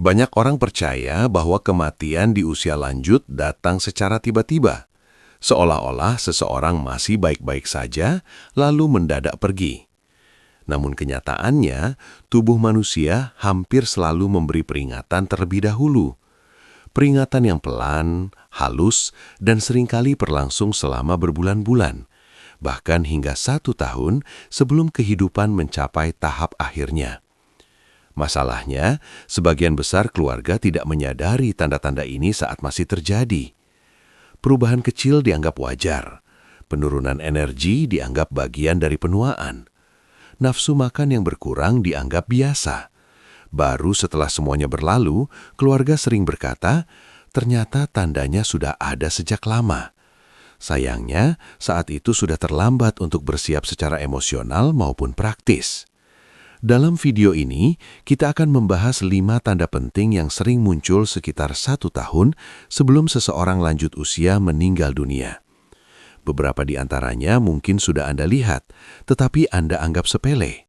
Banyak orang percaya bahwa kematian di usia lanjut datang secara tiba-tiba, seolah-olah seseorang masih baik-baik saja lalu mendadak pergi. Namun kenyataannya, tubuh manusia hampir selalu memberi peringatan terlebih dahulu. Peringatan yang pelan, halus, dan seringkali berlangsung selama berbulan-bulan, bahkan hingga 1 tahun sebelum kehidupan mencapai tahap akhirnya. Masalahnya, sebagian besar keluarga tidak menyadari tanda-tanda ini saat masih terjadi. Perubahan kecil dianggap wajar, penurunan energi dianggap bagian dari penuaan. Nafsu makan yang berkurang dianggap biasa. Baru setelah semuanya berlalu, keluarga sering berkata, ternyata tandanya sudah ada sejak lama. Sayangnya, saat itu sudah terlambat untuk bersiap secara emosional maupun praktis. Dalam video ini, kita akan membahas 5 tanda penting yang sering muncul sekitar 1 tahun sebelum seseorang lanjut usia meninggal dunia. Beberapa di antaranya mungkin sudah Anda lihat, tetapi Anda anggap sepele.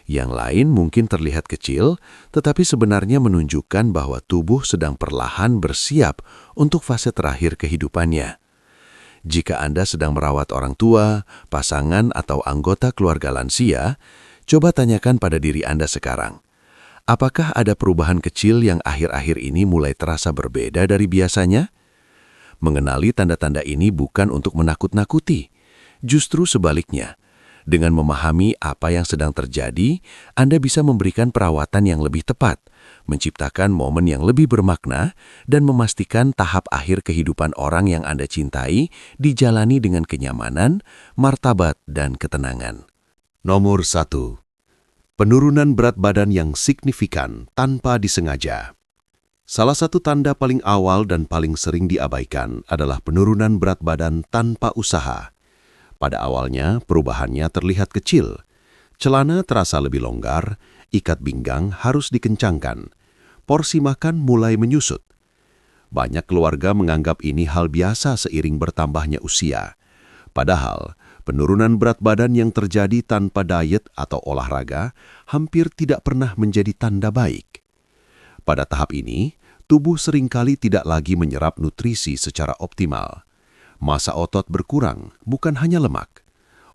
Yang lain mungkin terlihat kecil, tetapi sebenarnya menunjukkan bahwa tubuh sedang perlahan bersiap untuk fase terakhir kehidupannya. Jika Anda sedang merawat orang tua, pasangan, atau anggota keluarga lansia, coba tanyakan pada diri Anda sekarang. Apakah ada perubahan kecil yang akhir-akhir ini mulai terasa berbeda dari biasanya? Mengenali tanda-tanda ini bukan untuk menakut-nakuti. Justru sebaliknya, dengan memahami apa yang sedang terjadi, Anda bisa memberikan perawatan yang lebih tepat, menciptakan momen yang lebih bermakna, dan memastikan tahap akhir kehidupan orang yang Anda cintai dijalani dengan kenyamanan, martabat, dan ketenangan. Nomor 1. Penurunan berat badan yang signifikan tanpa disengaja. Salah satu tanda paling awal dan paling sering diabaikan adalah penurunan berat badan tanpa usaha. Pada awalnya, perubahannya terlihat kecil. Celana terasa lebih longgar, ikat pinggang harus dikencangkan. Porsi makan mulai menyusut. Banyak keluarga menganggap ini hal biasa seiring bertambahnya usia. Padahal, penurunan berat badan yang terjadi tanpa diet atau olahraga hampir tidak pernah menjadi tanda baik. Pada tahap ini, tubuh seringkali tidak lagi menyerap nutrisi secara optimal. Massa otot berkurang, bukan hanya lemak.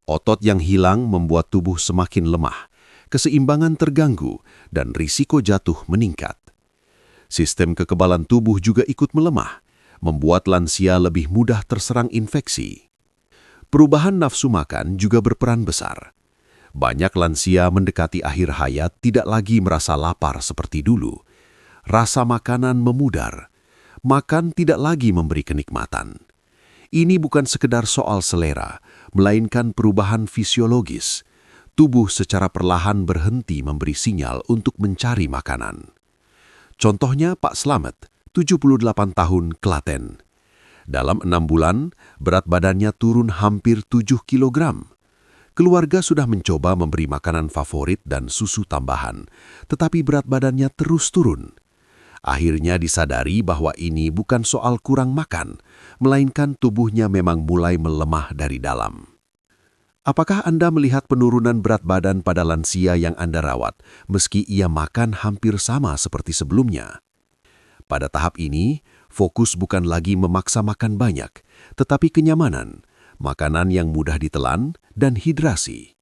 Otot yang hilang membuat tubuh semakin lemah, keseimbangan terganggu, dan risiko jatuh meningkat. Sistem kekebalan tubuh juga ikut melemah, membuat lansia lebih mudah terserang infeksi. Perubahan nafsu makan juga berperan besar. Banyak lansia mendekati akhir hayat tidak lagi merasa lapar seperti dulu. Rasa makanan memudar. Makan tidak lagi memberi kenikmatan. Ini bukan sekedar soal selera, melainkan perubahan fisiologis. Tubuh secara perlahan berhenti memberi sinyal untuk mencari makanan. Contohnya Pak Slamet, 78 tahun, Klaten. Dalam 6 bulan, berat badannya turun hampir 7 kilogram. Keluarga sudah mencoba memberi makanan favorit dan susu tambahan, tetapi berat badannya terus turun. Akhirnya disadari bahwa ini bukan soal kurang makan, melainkan tubuhnya memang mulai melemah dari dalam. Apakah Anda melihat penurunan berat badan pada lansia yang Anda rawat, meski ia makan hampir sama seperti sebelumnya? Pada tahap ini, fokus bukan lagi memaksa makan banyak, tetapi kenyamanan, makanan yang mudah ditelan, dan hidrasi.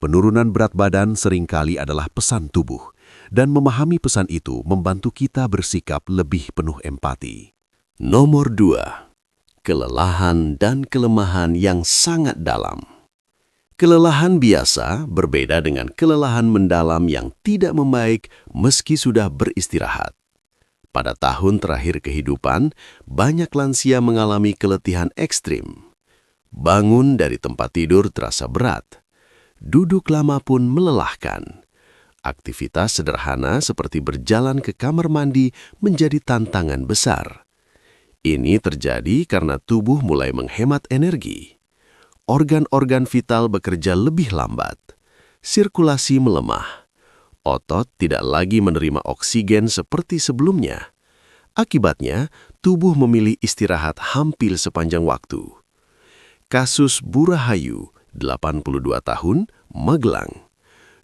Penurunan berat badan seringkali adalah pesan tubuh, dan memahami pesan itu membantu kita bersikap lebih penuh empati. Nomor 2. Kelelahan dan kelemahan yang sangat dalam. Kelelahan biasa berbeda dengan kelelahan mendalam yang tidak membaik meski sudah beristirahat. Pada tahun terakhir kehidupan, banyak lansia mengalami keletihan ekstrim. Bangun dari tempat tidur terasa berat. Duduk lama pun melelahkan. Aktivitas sederhana seperti berjalan ke kamar mandi menjadi tantangan besar. Ini terjadi karena tubuh mulai menghemat energi. Organ-organ vital bekerja lebih lambat. Sirkulasi melemah. Otot tidak lagi menerima oksigen seperti sebelumnya. Akibatnya, tubuh memilih istirahat hampir sepanjang waktu. Kasus Bu Rahayu, 82 tahun, Magelang.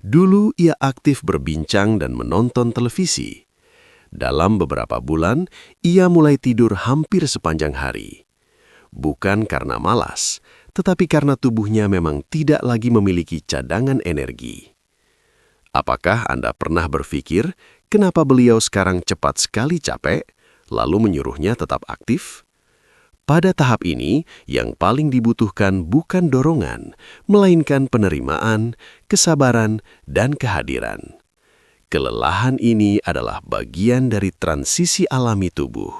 Dulu ia aktif berbincang dan menonton televisi. Dalam beberapa bulan, ia mulai tidur hampir sepanjang hari. Bukan karena malas, tetapi karena tubuhnya memang tidak lagi memiliki cadangan energi. Apakah Anda pernah berpikir kenapa beliau sekarang cepat sekali capek, lalu menyuruhnya tetap aktif? Pada tahap ini, yang paling dibutuhkan bukan dorongan, melainkan penerimaan, kesabaran, dan kehadiran. Kelelahan ini adalah bagian dari transisi alami tubuh.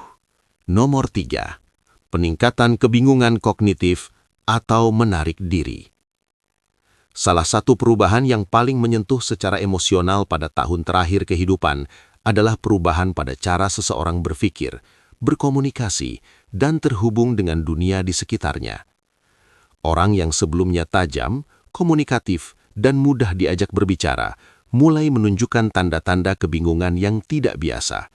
Nomor 3. Peningkatan kebingungan kognitif atau menarik diri. Salah satu perubahan yang paling menyentuh secara emosional pada tahun terakhir kehidupan adalah perubahan pada cara seseorang berpikir, berkomunikasi, dan terhubung dengan dunia di sekitarnya. Orang yang sebelumnya tajam, komunikatif, dan mudah diajak berbicara, mulai menunjukkan tanda-tanda kebingungan yang tidak biasa.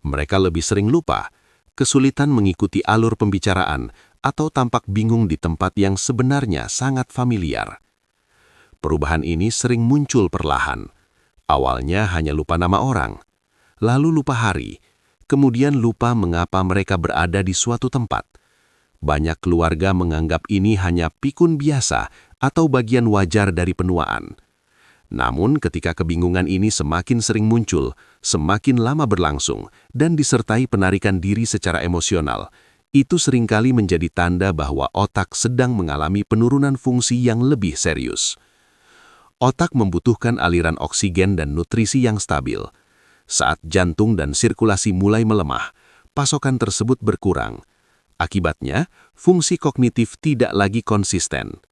Mereka lebih sering lupa, kesulitan mengikuti alur pembicaraan, atau tampak bingung di tempat yang sebenarnya sangat familiar. Perubahan ini sering muncul perlahan. Awalnya hanya lupa nama orang, lalu lupa hari, kemudian lupa mengapa mereka berada di suatu tempat. Banyak keluarga menganggap ini hanya pikun biasa atau bagian wajar dari penuaan. Namun ketika kebingungan ini semakin sering muncul, semakin lama berlangsung, dan disertai penarikan diri secara emosional, itu seringkali menjadi tanda bahwa otak sedang mengalami penurunan fungsi yang lebih serius. Otak membutuhkan aliran oksigen dan nutrisi yang stabil. Saat jantung dan sirkulasi mulai melemah, pasokan tersebut berkurang. Akibatnya, fungsi kognitif tidak lagi konsisten.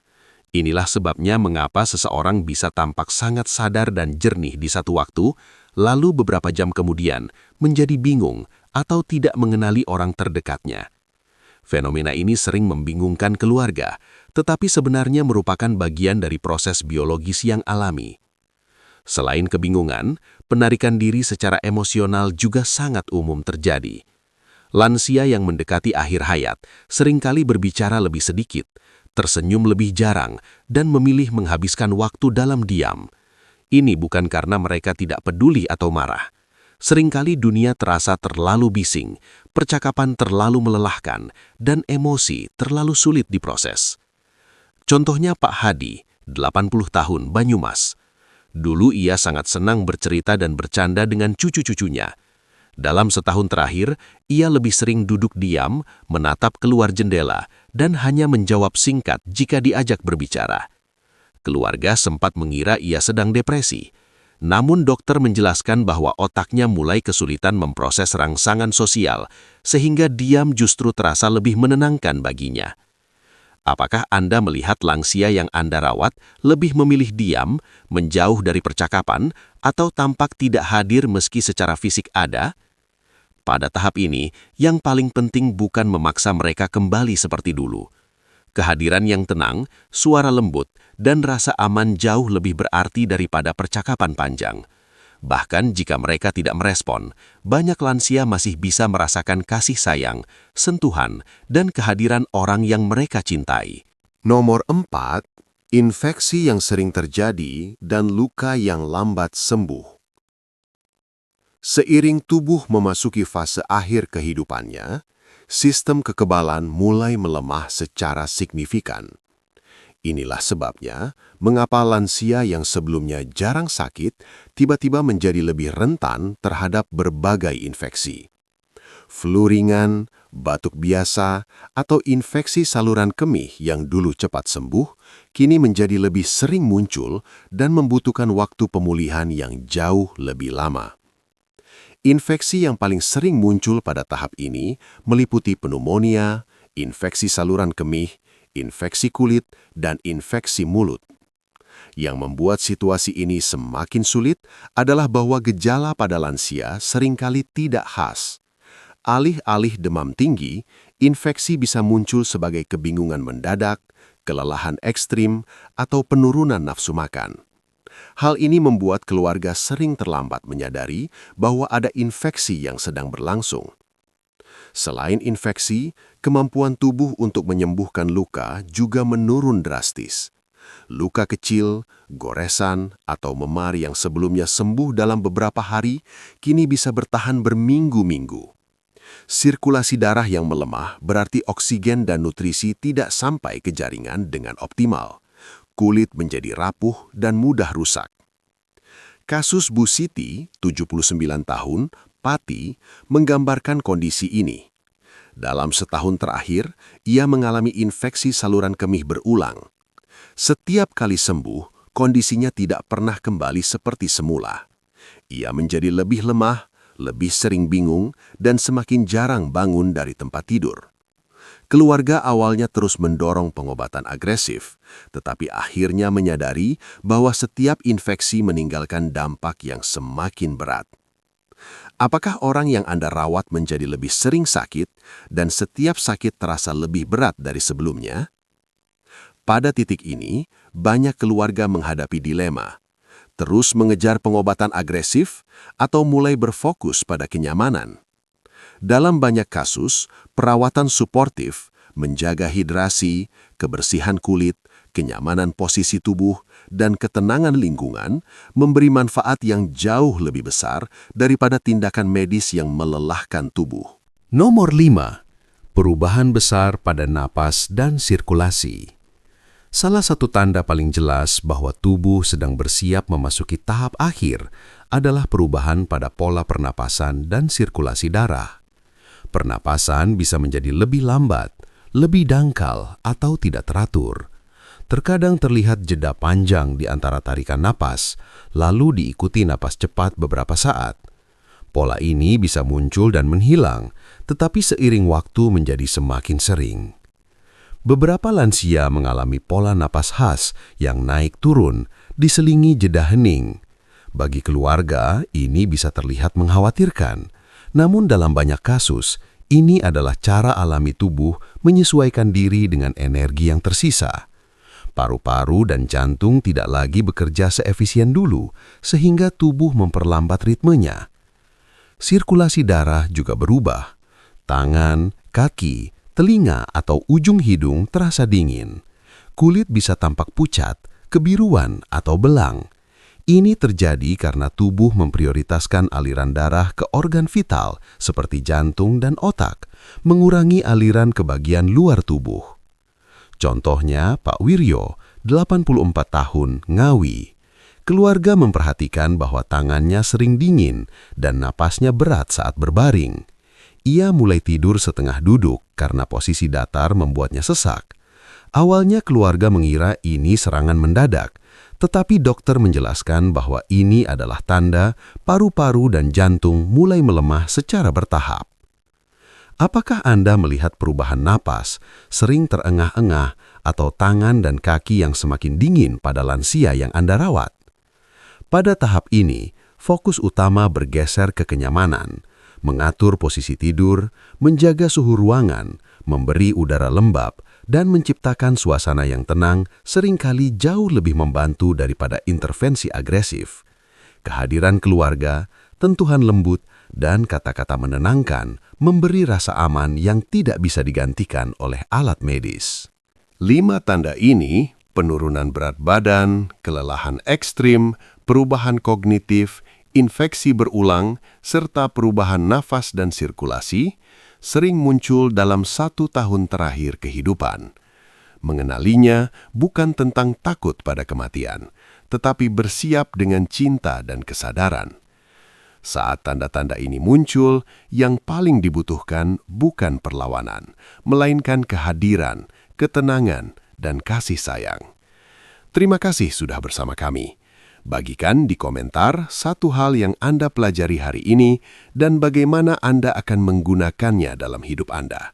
Inilah sebabnya mengapa seseorang bisa tampak sangat sadar dan jernih di satu waktu, lalu beberapa jam kemudian menjadi bingung atau tidak mengenali orang terdekatnya. Fenomena ini sering membingungkan keluarga, tetapi sebenarnya merupakan bagian dari proses biologis yang alami. Selain kebingungan, penarikan diri secara emosional juga sangat umum terjadi. Lansia yang mendekati akhir hayat seringkali berbicara lebih sedikit, tersenyum lebih jarang, dan memilih menghabiskan waktu dalam diam. Ini bukan karena mereka tidak peduli atau marah. Seringkali dunia terasa terlalu bising, percakapan terlalu melelahkan, dan emosi terlalu sulit diproses. Contohnya Pak Hadi, 80 tahun, Banyumas. Dulu ia sangat senang bercerita dan bercanda dengan cucu-cucunya. Dalam setahun terakhir, ia lebih sering duduk diam, menatap keluar jendela, dan hanya menjawab singkat jika diajak berbicara. Keluarga sempat mengira ia sedang depresi. Namun dokter menjelaskan bahwa otaknya mulai kesulitan memproses rangsangan sosial, sehingga diam justru terasa lebih menenangkan baginya. Apakah Anda melihat lansia yang Anda rawat lebih memilih diam, menjauh dari percakapan, atau tampak tidak hadir meski secara fisik ada? Pada tahap ini, yang paling penting bukan memaksa mereka kembali seperti dulu. Kehadiran yang tenang, suara lembut, dan rasa aman jauh lebih berarti daripada percakapan panjang. Bahkan jika mereka tidak merespon, banyak lansia masih bisa merasakan kasih sayang, sentuhan, dan kehadiran orang yang mereka cintai. Nomor 4. Infeksi yang sering terjadi dan luka yang lambat sembuh. Seiring tubuh memasuki fase akhir kehidupannya, sistem kekebalan mulai melemah secara signifikan. Inilah sebabnya mengapa lansia yang sebelumnya jarang sakit tiba-tiba menjadi lebih rentan terhadap berbagai infeksi. Flu ringan, batuk biasa, atau infeksi saluran kemih yang dulu cepat sembuh, kini menjadi lebih sering muncul dan membutuhkan waktu pemulihan yang jauh lebih lama. Infeksi yang paling sering muncul pada tahap ini meliputi pneumonia, infeksi saluran kemih, infeksi kulit, dan infeksi mulut. Yang membuat situasi ini semakin sulit adalah bahwa gejala pada lansia seringkali tidak khas. Alih-alih demam tinggi, infeksi bisa muncul sebagai kebingungan mendadak, kelelahan ekstrim, atau penurunan nafsu makan. Hal ini membuat keluarga sering terlambat menyadari bahwa ada infeksi yang sedang berlangsung. Selain infeksi, kemampuan tubuh untuk menyembuhkan luka juga menurun drastis. Luka kecil, goresan, atau memar yang sebelumnya sembuh dalam beberapa hari, kini bisa bertahan berminggu-minggu. Sirkulasi darah yang melemah berarti oksigen dan nutrisi tidak sampai ke jaringan dengan optimal. Kulit menjadi rapuh dan mudah rusak. Kasus Bu Siti, 79 tahun, Pati, menggambarkan kondisi ini. Dalam setahun terakhir, ia mengalami infeksi saluran kemih berulang. Setiap kali sembuh, kondisinya tidak pernah kembali seperti semula. Ia menjadi lebih lemah, lebih sering bingung, dan semakin jarang bangun dari tempat tidur. Keluarga awalnya terus mendorong pengobatan agresif, tetapi akhirnya menyadari bahwa setiap infeksi meninggalkan dampak yang semakin berat. Apakah orang yang Anda rawat menjadi lebih sering sakit dan setiap sakit terasa lebih berat dari sebelumnya? Pada titik ini, banyak keluarga menghadapi dilema. Terus mengejar pengobatan agresif atau mulai berfokus pada kenyamanan. Dalam banyak kasus, perawatan suportif, menjaga hidrasi, kebersihan kulit, kenyamanan posisi tubuh, dan ketenangan lingkungan memberi manfaat yang jauh lebih besar daripada tindakan medis yang melelahkan tubuh. Nomor 5. Perubahan besar pada napas dan sirkulasi. Salah satu tanda paling jelas bahwa tubuh sedang bersiap memasuki tahap akhir adalah perubahan pada pola pernapasan dan sirkulasi darah. Pernapasan bisa menjadi lebih lambat, lebih dangkal, atau tidak teratur. Terkadang terlihat jeda panjang di antara tarikan napas, lalu diikuti napas cepat beberapa saat. Pola ini bisa muncul dan menghilang, tetapi seiring waktu menjadi semakin sering. Beberapa lansia mengalami pola napas khas yang naik turun, diselingi jeda hening. Bagi keluarga, ini bisa terlihat mengkhawatirkan. Namun dalam banyak kasus, ini adalah cara alami tubuh menyesuaikan diri dengan energi yang tersisa. Paru-paru dan jantung tidak lagi bekerja seefisien dulu, sehingga tubuh memperlambat ritmenya. Sirkulasi darah juga berubah. Tangan, kaki, telinga atau ujung hidung terasa dingin. Kulit bisa tampak pucat, kebiruan, atau belang. Ini terjadi karena tubuh memprioritaskan aliran darah ke organ vital seperti jantung dan otak, mengurangi aliran ke bagian luar tubuh. Contohnya Pak Wiryo, 84 tahun, Ngawi. Keluarga memperhatikan bahwa tangannya sering dingin dan napasnya berat saat berbaring. Ia mulai tidur setengah duduk karena posisi datar membuatnya sesak. Awalnya keluarga mengira ini serangan mendadak, tetapi dokter menjelaskan bahwa ini adalah tanda paru-paru dan jantung mulai melemah secara bertahap. Apakah Anda melihat perubahan napas, sering terengah-engah, atau tangan dan kaki yang semakin dingin pada lansia yang Anda rawat? Pada tahap ini, fokus utama bergeser ke kenyamanan, mengatur posisi tidur, menjaga suhu ruangan, memberi udara lembab, dan menciptakan suasana yang tenang seringkali jauh lebih membantu daripada intervensi agresif. Kehadiran keluarga, tentuhan lembut, dan kata-kata menenangkan memberi rasa aman yang tidak bisa digantikan oleh alat medis. 5 tanda ini, penurunan berat badan, kelelahan ekstrim, perubahan kognitif, infeksi berulang, serta perubahan nafas dan sirkulasi, sering muncul dalam 1 tahun terakhir kehidupan. Mengenalinya bukan tentang takut pada kematian, tetapi bersiap dengan cinta dan kesadaran. Saat tanda-tanda ini muncul, yang paling dibutuhkan bukan perlawanan, melainkan kehadiran, ketenangan, dan kasih sayang. Terima kasih sudah bersama kami. Bagikan di komentar satu hal yang Anda pelajari hari ini dan bagaimana Anda akan menggunakannya dalam hidup Anda.